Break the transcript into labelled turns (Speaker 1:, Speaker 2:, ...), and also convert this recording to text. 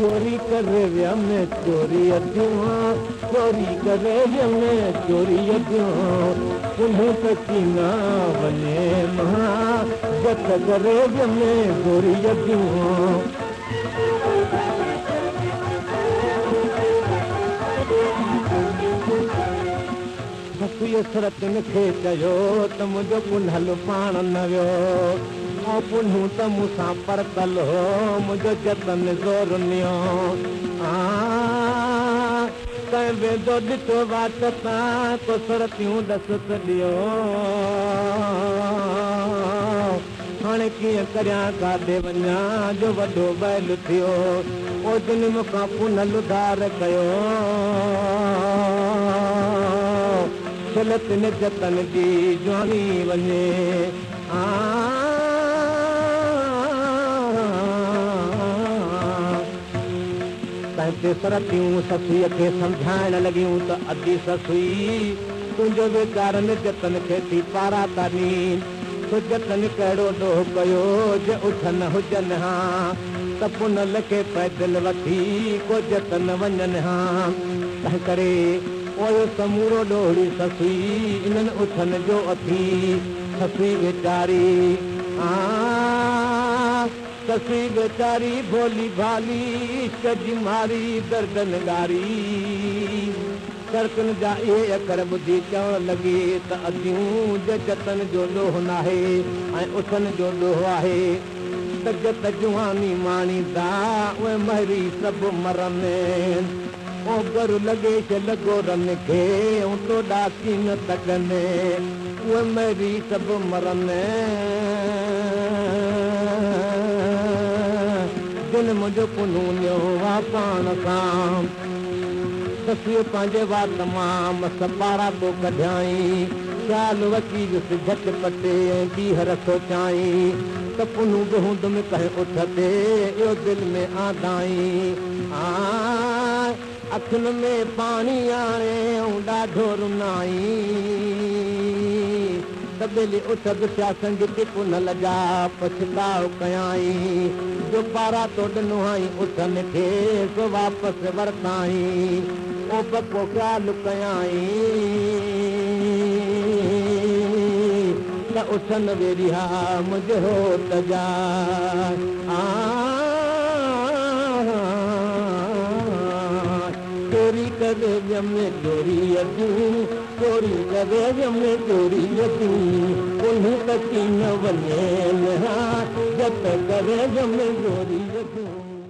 Speaker 1: चोरी करे विया में चोरी अदियूं चोरी करे विया में चोरी अदियूं उन्हें तकीना वने मां जत करे विया में चोरी अदियूं सरतिन खे चयो त मुंहिंजो पुनल पाण न वियो पुनू त मूंसां परतल हो मुंहिंजो जतन ज़ोर नियो कंहिं वेंदो ॾिठो वाट तां को सरतियूं ॾस त ॾियो हाणे कीअं करियां काॾे वञा जो वॾो बैल थियो ओ जिन मूंखां पुनल उधार कयो तिन जतन जी जवानी वञे तंहिं सरतियूं ससुईअ खे सम्झाइण लॻियूं त अधी ससुई तुंहिंजो वीचारनि जतन खे थी पारा था ॾीन तो जतन कहिड़ो ॾोह कयो जे उथनि हुजनि हा त पुनल खे पैदल वठी को जतन वञनि हा तंहिं करे ओयो समूरो ॾोहड़ी ससुई इन्हनि उथनि जो अथी ससुई वीचारी ससुई वीचारी भोली भाली इश्क जी मारी दर्दन गारी सड़कुनि जा इहे अखर ॿुधी चवणु लॻी त अदियूं जतन जो ॾोह नाहे ऐं उथनि जो ॾोह आहे त जत जुवानी माणींदा उहे महरी सभु मरनि ओ गरु लॻे छे लॻो रन खे तो ॾाकी न तकने उहे मरी सभु मरनि जिन मुंहिंजो पुनू नियो आहे पाण सां ससुअ पंहिंजे वात मां मस पारा तो कढियाई ख़्याल वची वियुसि झटपटे ऐं ॿीहर सोचाई त पुनू बि हूंद में कंहिं उठ ते इहो दिलि में आंदाई अखियुनि में पाणी आणे ॾाढो रुनाई तबेली उठ ॾिठा संगीत पुनल जा पछताव कयाई जो पारा तो ॾिनो आई उथनि खे सो वापसि वरिताई ओ पको ख़्यालु कयाई त उथनि वेरिया मुंहिंजे होत जा चोरी करे विया में चोरी अदियूं चोरी करे विया में चोरी अदियूं उन्हें तकी न वञे जत करे विया में चोरी अदियूं।